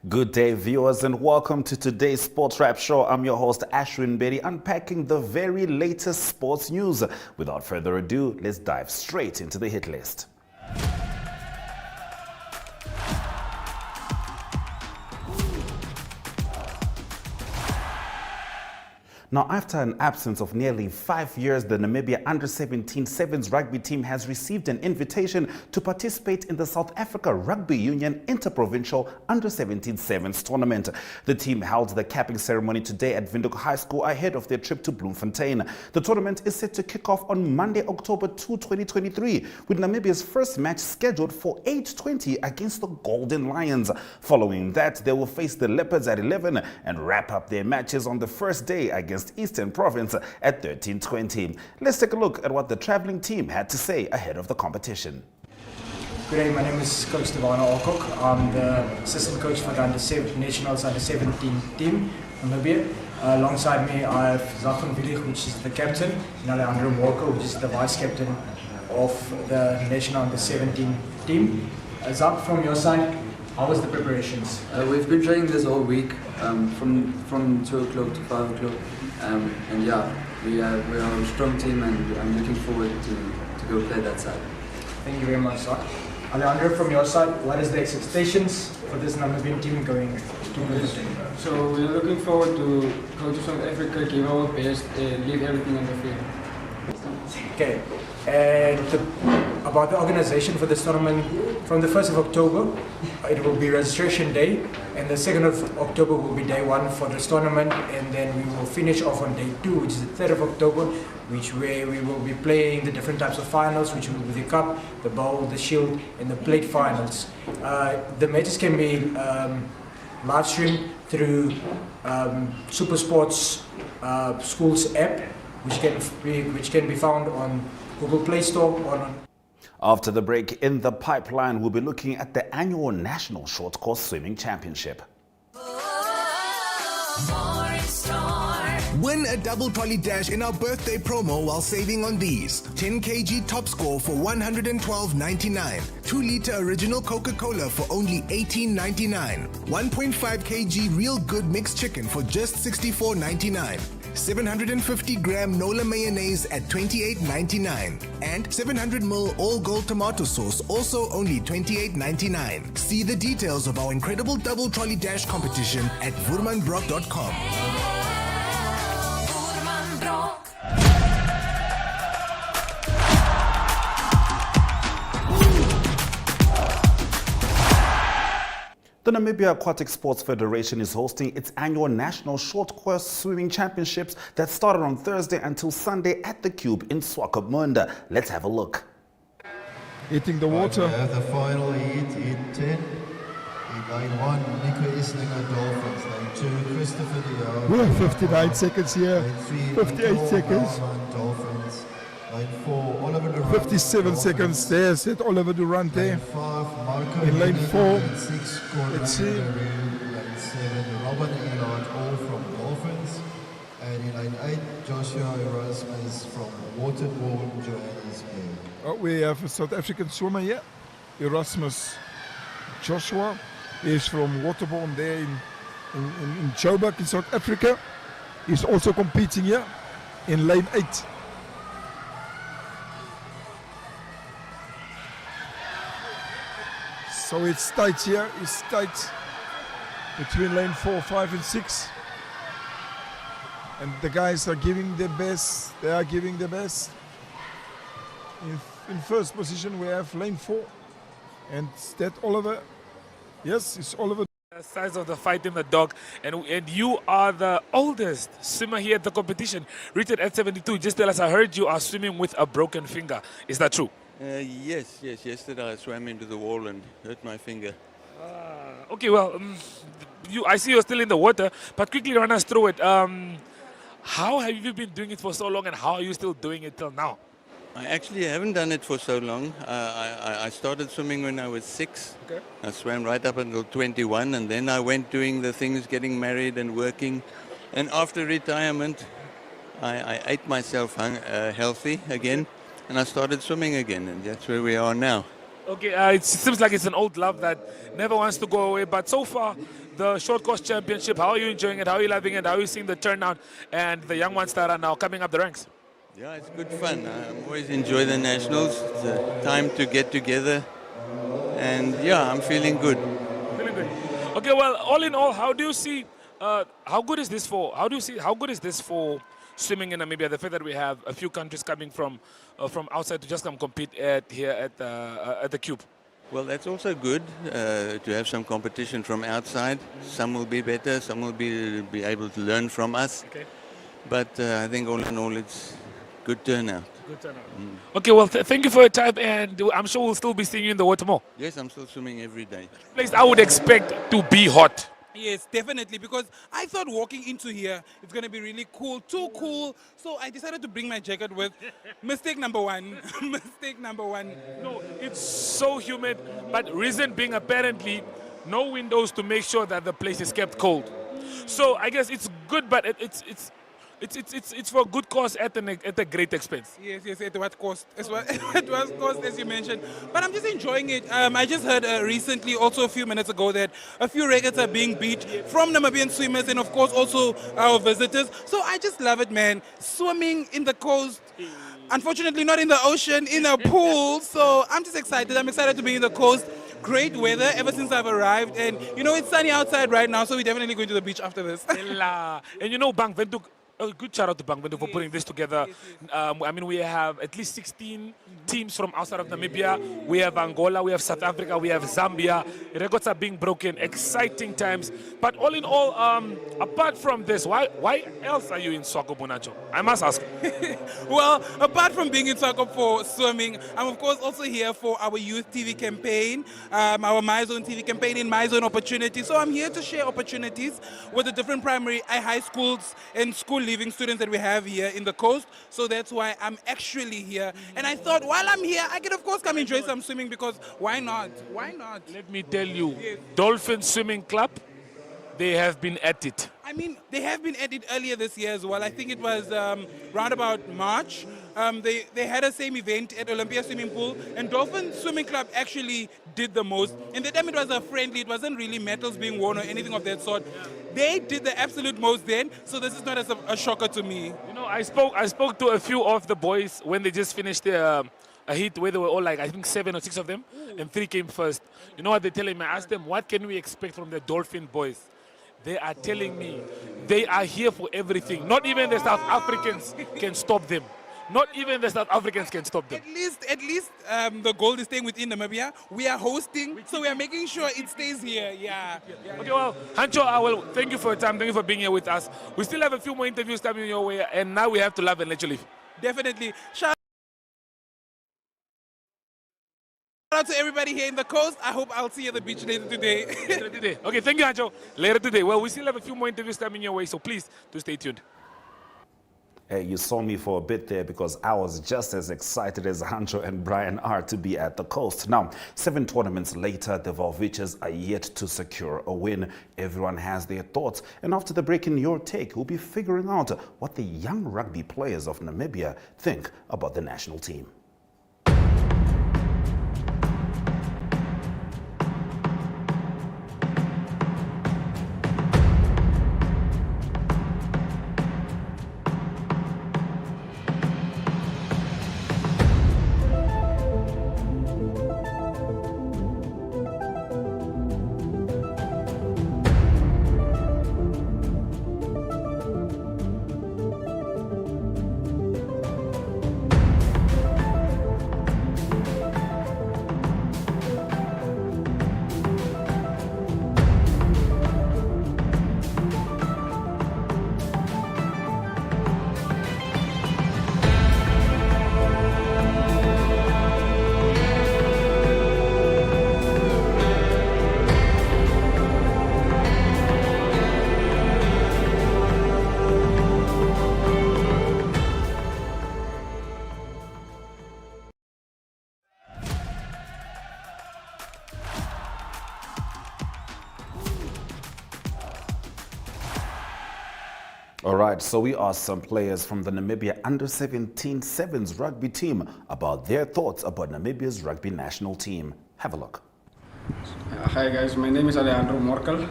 Good day, viewers, and welcome to today's Sports Wrap Show. I'm your host, Ashwin Bedi, unpacking the very latest sports news. Without further ado, let's dive straight into the hit list. Now, after an absence of nearly 5 years, the Namibia Under-17 Sevens rugby team has received an invitation to participate in the South Africa Rugby Union Interprovincial Under-17 Sevens tournament. The team held the capping ceremony today at Windhoek High School ahead of their trip to Bloemfontein. The tournament is set to kick off on Monday, October 2, 2023, with Namibia's first match scheduled for 8:20 against the Golden Lions. Following that, they will face the Leopards at 11 and wrap up their matches on the first day against Eastern Province at 13:20. Let's take a look at what the traveling team had to say ahead of the competition. Good day, my name is Coach Devana Alcock. I'm the assistant coach for the Nationals Under-17 team, Namibia. Alongside me, I have Zafan Vilich, which is the captain, and Alejandro Walker, which is the vice captain of the National Under-17 team. Zaf, from your side, how was the preparations? We've been training this all week, from 2 o'clock to 5 o'clock, and yeah, we are a strong team, and I'm looking forward to go play that side. Thank you very much, sir. Alejandro, from your side, what is the expectations for this Namibian team going to Bloemfontein? So we're looking forward to go to South Africa, give our best, leave everything on the field. Okay, and about the organization for this tournament, from the 1st of October, it will be registration day, and the 2nd of October will be day 1 for this tournament, and then we will finish off on day 2, which is the 3rd of October, where we will be playing the different types of finals, which will be the Cup, the Bowl, the Shield, and the Plate finals. The matches can be live streamed through Super Sports Schools app, which can be found on Google Play Store or on. After the break, in the pipeline, we'll be looking at the annual National Short Course Swimming Championship. Win a double trolley dash in our birthday promo while saving on these. 10 kg top score for $112.99. 2-liter original Coca-Cola for only $18.99. 1.5 kg real good mixed chicken for just $64.99. 750-gram Nola mayonnaise at $28.99. And 700ml all gold tomato sauce, also only $28.99. See the details of our incredible double trolley dash competition at voermanbrock.com. The Namibia Aquatic Sports Federation is hosting its annual National Short Course Swimming Championships that started on Thursday until Sunday at the Cube in Swakopmund. Let's have a look. Hitting the water. We have the final heat in 10. In line 1, Nico Islinger, Dolphins. Line 2, Christopher Diao. We have 59 seconds here. Line 3, 58 seconds. Dolphins. Line 4, Oliver Durant. 57 seconds there, said Oliver Durant there. Line 5, Marco. In lane 4, Line 6, let's see. Line 7, Robin Elard, all from Dolphins. And in line 8, Joshua Erasmus from Waterbourne, Johannesburg. We have a South African swimmer here, Erasmus Joshua. He is from Waterbourne there in Joburg in South Africa. He's also competing here in lane 8. So it's tight here, it's tight between lane 4, 5 and 6. And the guys are giving their best, they are giving their best. In first position we have lane 4. And is that Oliver? Yes, it's Oliver. The size of the fight in the dog, and you are the oldest swimmer here at the competition, rated at 72. Just tell us, I heard you are swimming with a broken finger. Is that true? Yes. Yesterday I swam into the wall and hurt my finger. Okay, well, I see you're still in the water, but quickly run us through it. How have you been doing it for so long, and how are you still doing it till now? I actually haven't done it for so long. I started swimming when I was 6. Okay. I swam right up until 21, and then I went doing the things, getting married and working. And after retirement, I ate myself healthy again, and I started swimming again, and that's where we are now. Okay, it seems like it's an old love that never wants to go away. But so far, the short course championship, how are you enjoying it? How are you loving it? How are you seeing the turnout and the young ones that are now coming up the ranks? Yeah, it's good fun. I always enjoy the nationals. It's a time to get together. And yeah, I'm feeling good. Feeling good. Okay, well, all in all, how do you see, how good is this for, how good is this for swimming in Namibia? The fact that we have a few countries coming from outside to just come compete here at the Cube. Well, that's also good to have some competition from outside. Some will be better, some will be able to learn from us. Okay. But I think all in all, it's good turnout. Good turnout. Okay, well, thank you for your time, and I'm sure we'll still be seeing you in the water more. Yes, I'm still swimming every day. Place I would expect to be hot. Yes, definitely, because I thought walking into here, it's going to be really cool, too cool. So I decided to bring my jacket with. Mistake number one. Mistake number one. No, it's so humid, but reason being apparently no windows to make sure that the place is kept cold. So I guess it's good, but it's for a good cause at a great expense. Yes, at what cost? At what cost, as you mentioned. But I'm just enjoying it. I just heard recently, also a few minutes ago, that a few records are being beat from Namibian swimmers and, of course, also our visitors. So I just love it, man. Swimming in the coast. Unfortunately, not in the ocean, in a pool. So I'm just excited. I'm excited to be in the coast. Great weather ever since I've arrived. And, you know, it's sunny outside right now, so we're definitely going to the beach after this. And you know, Bang Windhoek, a good shout out to Bang Windhoek for putting this together. I mean, we have at least 16 teams from outside of Namibia. We have Angola, we have South Africa, we have Zambia. Records are being broken. Exciting times. But all in all, apart from this, why else are you in Swakopmund? I must ask. Well, apart from being in Swakop for swimming, I'm of course also here for our youth TV campaign, our My Zone TV campaign in My Zone Opportunity. So I'm here to share opportunities with the different primary high schools and school leaving students that we have here in the coast. So that's why I'm actually here. And I thought while I'm here, I can of course come enjoy some swimming, because why not? Why not? Let me tell you, Dolphin Swimming Club, they have been at it. I mean, they have been at it earlier this year as well. I think it was round about March. They had a same event at Olympia Swimming Pool, and Dolphin Swimming Club actually did the most. And the time it was a friendly, it wasn't really medals being won or anything of that sort. They did the absolute most then, so this is not a shocker to me. You know, I spoke to a few of the boys when they just finished their a heat where they were all like, I think 7 or 6 of them, and 3 came first. You know what they're telling me? I asked them, what can we expect from the Dolphin boys? They are telling me they are here for everything. Not even the South Africans can stop them. Not even the South Africans can stop them. At least the gold is staying within Namibia. We are hosting, so we are making sure it stays here. Yeah. Okay, well, Hancho, I will thank you for your time. Thank you for being here with us. We still have a few more interviews coming your way, and now we have to love and let you live. Definitely. Shout out to everybody here in the coast. I hope I'll see you at the beach later today. Later today. Okay, thank you, Hancho. Later today. Well, we still have a few more interviews coming your way, so please do stay tuned. Hey, you saw me for a bit there because I was just as excited as Hancho and Brian are to be at the coast. Now, 7 tournaments later, the Volviches are yet to secure a win. Everyone has their thoughts. And after the break in Your Take, we'll be figuring out what the young rugby players of Namibia think about the national team. All right, so we asked some players from the Namibia Under-17 Sevens rugby team about their thoughts about Namibia's rugby national team. Have a look. Hi guys, my name is Alejandro Morkel.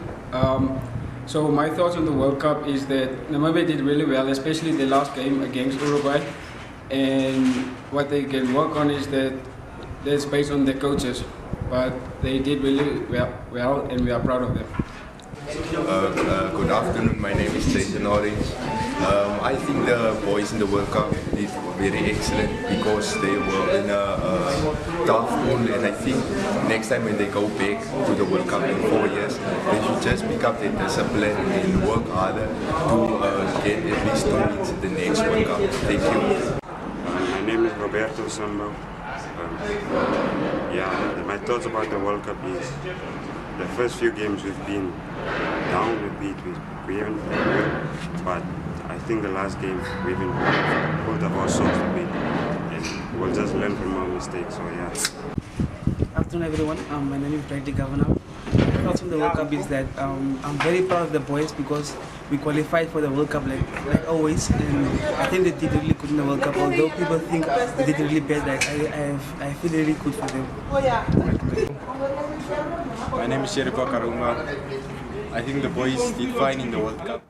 So my thoughts on the World Cup is that Namibia did really well, especially the last game against Uruguay. And what they can work on is that that's based on the coaches. But they did really well and we are proud of them. Good afternoon, my name is Jason Orange. I think the boys in the World Cup did very excellent because they were in a tough pool, and I think next time when they go back to the World Cup in 4 years, they should just pick up their discipline and work harder to get at least 2 wins in the next World Cup. Thank you. My name is Roberto Sambo. My thoughts about the World Cup is the first few games we've been down a bit, we haven't played well, but I think the last game we've been pulled up our socks a bit, and we'll just learn from our mistakes. So yeah. Afternoon everyone, my name is Brady Governor. My thoughts on the World Cup is that I'm very proud of the boys because we qualified for the World Cup like always, and I think they did really good in the World Cup. Although people think they did really bad, I feel really good for them. My name is Sheriko Karunga. I think the boys did fine in the World Cup.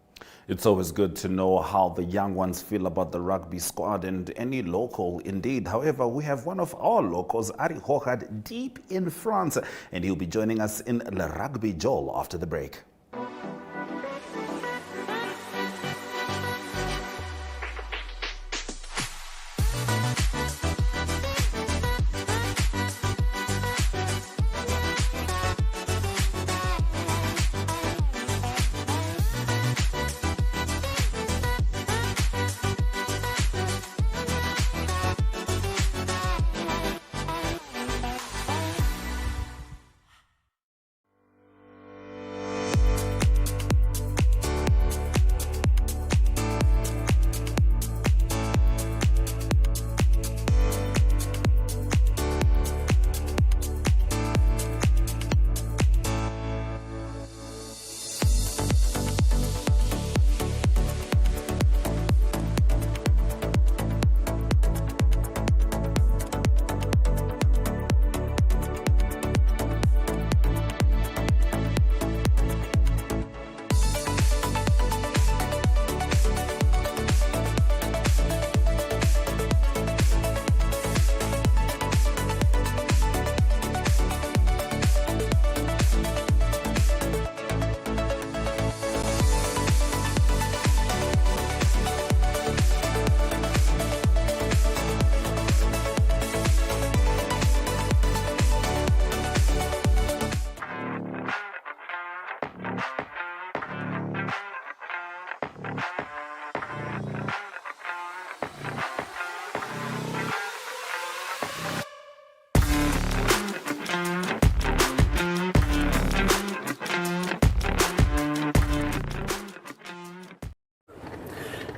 It's always good to know how the young ones feel about the rugby squad and any local indeed. However, we have one of our locals, Ari Hochad, deep in France, and he'll be joining us in Le Rugby Joel after the break.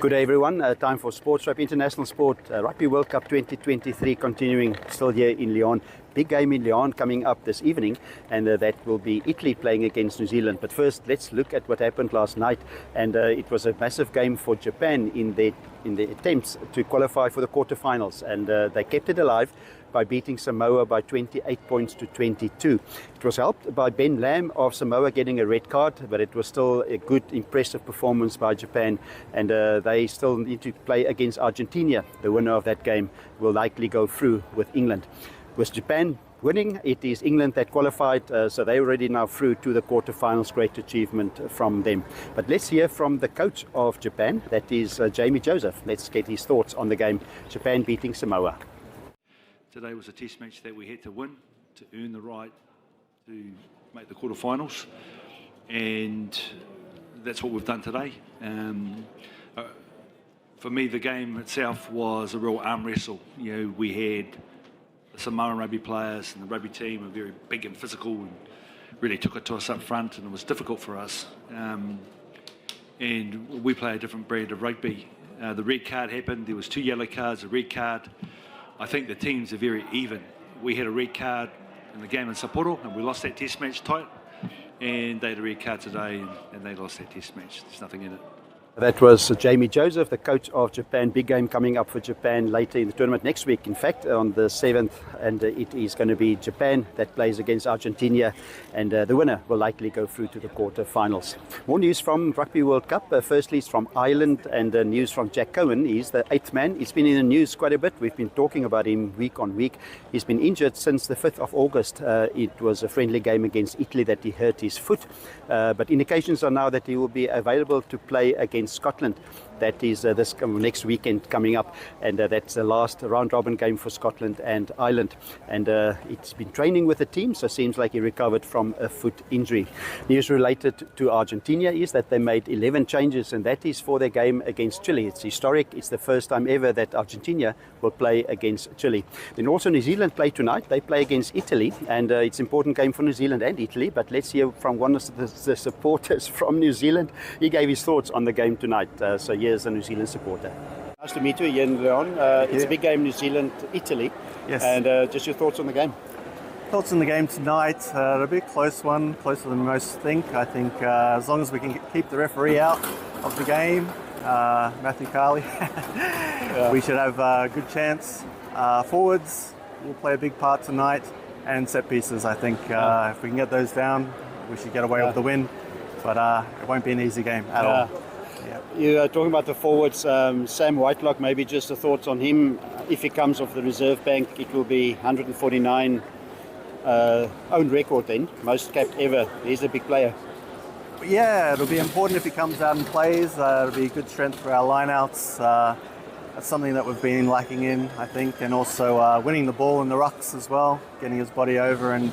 Good day everyone, time for Sports Rugby International Sport Rugby World Cup 2023 continuing still here in Lyon. Big game in Lyon coming up this evening, and that will be Italy playing against New Zealand. But first, let's look at what happened last night, and it was a massive game for Japan in the attempts to qualify for the quarterfinals, and they kept it alive by beating Samoa by 28 points to 22. It was helped by Ben Lamb of Samoa getting a red card, but it was still a good, impressive performance by Japan, and they still need to play against Argentina. The winner of that game will likely go through with England. With Japan winning, it is England that qualified, so they're already now through to the quarterfinals. Great achievement from them. But let's hear from the coach of Japan, that is Jamie Joseph. Let's get his thoughts on the game, Japan beating Samoa. Today was a test match that we had to win to earn the right to make the quarterfinals, and that's what we've done today. For me, the game itself was a real arm wrestle. You know, we had the Samoan rugby players and the rugby team were very big and physical and really took it to us up front, and it was difficult for us. And we play a different brand of rugby. The red card happened, there was 2 yellow cards, a red card. I think the teams are very even. We had a red card in the game in Sapporo, and we lost that test match tight, and they had a red card today, and they lost that test match. There's nothing in it. That was Jamie Joseph, the coach of Japan. Big game coming up for Japan later in the tournament next week, in fact, on the 7th. And it is going to be Japan that plays against Argentina. And the winner will likely go through to the quarter-finals. More news from Rugby World Cup. Firstly, it's from Ireland, and news from Jack Cohen. He's the 8th man. He's been in the news quite a bit. We've been talking about him week on week. He's been injured since the 5th of August. It was a friendly game against Italy that he hurt his foot. But indications are now that he will be available to play against Scotland. That is this next weekend coming up, and that's the last round-robin game for Scotland and Ireland. And it's been training with the team, so it seems like he recovered from a foot injury. News related to Argentina is that they made 11 changes, and that is for their game against Chile. It's historic. It's the first time ever that Argentina will play against Chile. Then also New Zealand play tonight. They play against Italy, and it's an important game for New Zealand and Italy. But let's hear from one of the supporters from New Zealand. He gave his thoughts on the game tonight. So here's a New Zealand supporter. Nice to meet you here in Leon. It's a big game, New Zealand-Italy. Yes. And just your thoughts on the game. Thoughts on the game tonight, a big close one, closer than most think. I think as long as we can keep the referee out of the game, Matthew Carley, we should have a good chance. Forwards will play a big part tonight, and set pieces. I think if we can get those down, we should get away with the win. But it won't be an easy game at all. You're talking about the forwards, Sam Whitelock, maybe just a thoughts on him. If he comes off the reserve bank, it will be 149 own record then, most capped ever. He's a big player. Yeah, it'll be important if he comes out and plays. It'll be good strength for our lineouts. That's something that we've been lacking in, I think, and also winning the ball in the rucks as well, getting his body over, and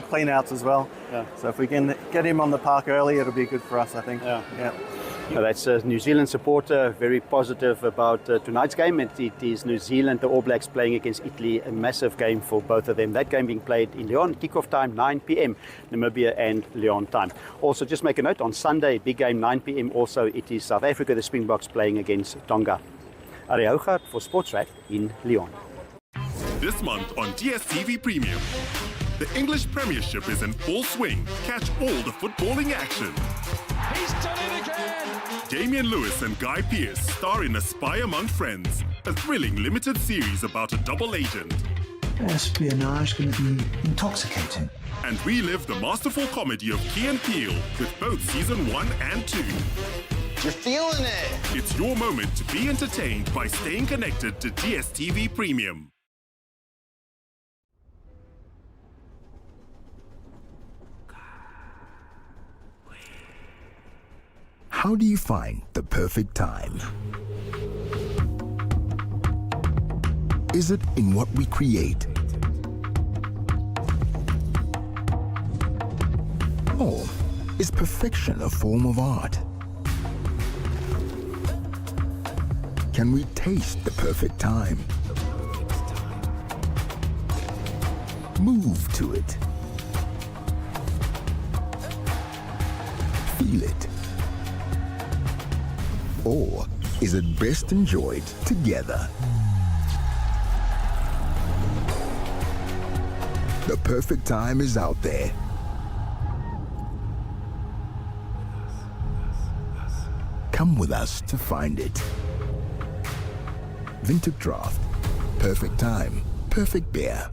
clean outs as well. Yeah. So if we can get him on the park early, it'll be good for us, I think. Yeah. That's a New Zealand supporter, very positive about tonight's game. It is New Zealand, the All Blacks playing against Italy, a massive game for both of them. That game being played in Leon, kickoff time 9 p.m, Namibia and Leon time. Also, just make a note, on Sunday, big game 9 p.m. also, it is South Africa, the Springboks playing against Tonga. Ari Hougaard for Sportsrack in Leon. This month on DStv Premium, the English Premiership is in full swing. Catch all the footballing action. He's done it again! Damian Lewis and Guy Pearce star in A Spy Among Friends, a thrilling limited series about a double agent. Espionage can be intoxicating. And relive the masterful comedy of Key and Peele with both season 1 and 2. You're feeling it! It's your moment to be entertained by staying connected to DStv Premium. How do you find the perfect time? Is it in what we create? Or is perfection a form of art? Can we taste the perfect time? Move to it. Feel it. Or is it best enjoyed together? The perfect time is out there. Come with us to find it. Vintage Draft. Perfect time. Perfect beer.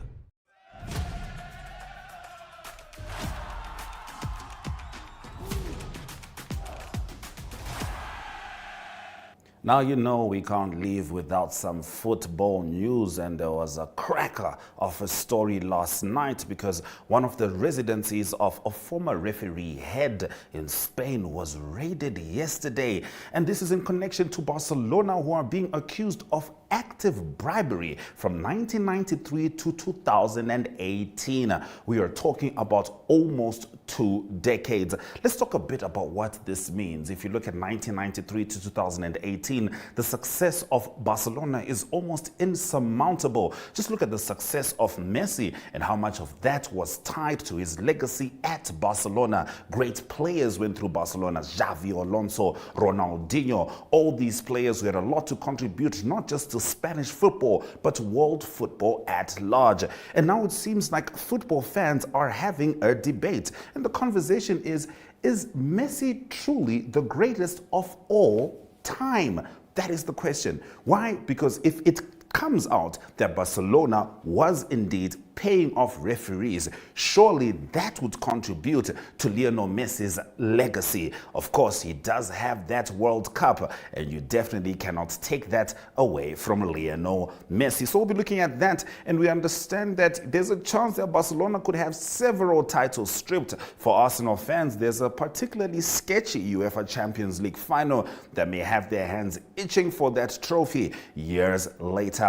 Now you know we can't leave without some football news, and there was a cracker of a story last night because one of the residencies of a former referee head in Spain was raided yesterday, and this is in connection to Barcelona, who are being accused of active bribery from 1993 to 2018. We are talking about almost 2 decades. Let's talk a bit about what this means. If you look at 1993 to 2018, the success of Barcelona is almost insurmountable. Just look at the success of Messi and how much of that was tied to his legacy at Barcelona. Great players went through Barcelona: Xavi, Alonso, Ronaldinho. All these players who had a lot to contribute, not just to Spanish football, but world football at large. And now it seems like football fans are having a debate. And the conversation is Messi truly the greatest of all time? That is the question. Why? Because if it comes out that Barcelona was indeed paying off referees, surely that would contribute to Lionel Messi's legacy. Of course, he does have that World Cup, and you definitely cannot take that away from Lionel Messi. So we'll be looking at that, and we understand that there's a chance that Barcelona could have several titles stripped. For Arsenal fans, there's a particularly sketchy UEFA Champions League final that may have their hands itching for that trophy years later.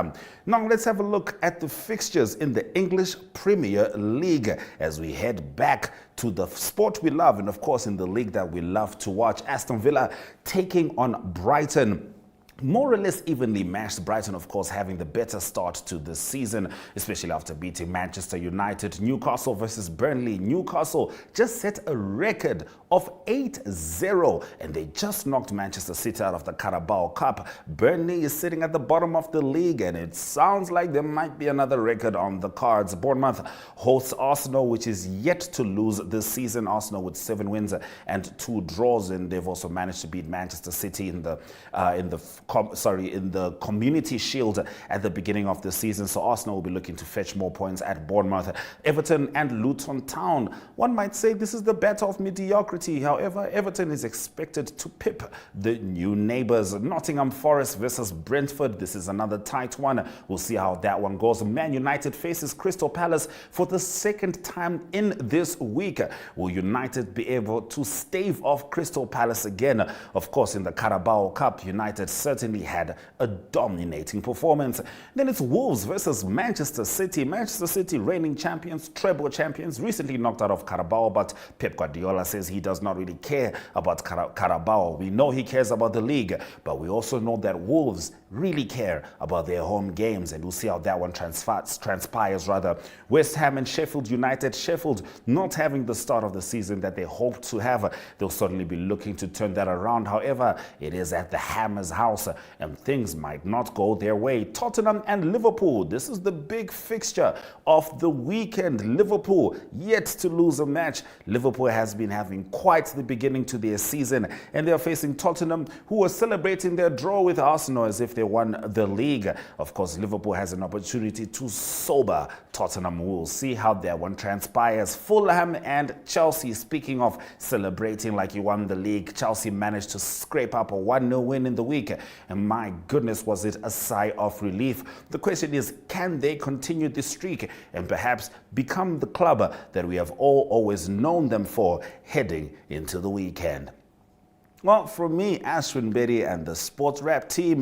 Now let's have a look at the fixtures in the English Premier League as we head back to the sport we love, and of course in the league that we love to watch. Aston Villa taking on Brighton. More or less evenly matched. Brighton, of course, having the better start to the season, especially after beating Manchester United. Newcastle versus Burnley. Newcastle just set a record of 8-0, and they just knocked Manchester City out of the Carabao Cup. Burnley is sitting at the bottom of the league, and it sounds like there might be another record on the cards. Bournemouth hosts Arsenal, which is yet to lose this season. Arsenal with 7 wins and 2 draws, and they've also managed to beat Manchester City in the Community Shield at the beginning of the season. So Arsenal will be looking to fetch more points at Bournemouth. Everton and Luton Town. One might say this is the battle of mediocrity. However, Everton is expected to pip the new neighbours. Nottingham Forest versus Brentford. This is another tight one. We'll see how that one goes. Man United faces Crystal Palace for the second time in this week. Will United be able to stave off Crystal Palace again? Of course, in the Carabao Cup, United certainly had a dominating performance. Then it's Wolves versus Manchester City. Manchester City, reigning champions, treble champions, recently knocked out of Carabao, but Pep Guardiola says he does not really care about Carabao. We know he cares about the league, but we also know that Wolves really care about their home games, and we'll see how that one transpires. West Ham and Sheffield United. Sheffield not having the start of the season that they hoped to have. They'll certainly be looking to turn that around. However, it is at the Hammers house, and things might not go their way. Tottenham and Liverpool. This is the big fixture of the weekend. Liverpool yet to lose a match. Liverpool has been having quite the beginning to their season, and they are facing Tottenham, who are celebrating their draw with Arsenal as if they won the league. Of course, Liverpool has an opportunity to sober Tottenham. We'll see how that one transpires. Fulham and Chelsea. Speaking of celebrating like you won the league, Chelsea managed to scrape up a 1-0 win in the week, and my goodness, was it a sigh of relief. The question is, can they continue this streak and perhaps become the club that we have all always known them for heading into the weekend? Well, from me, Ashwin Bedi, and the Sports Wrap team,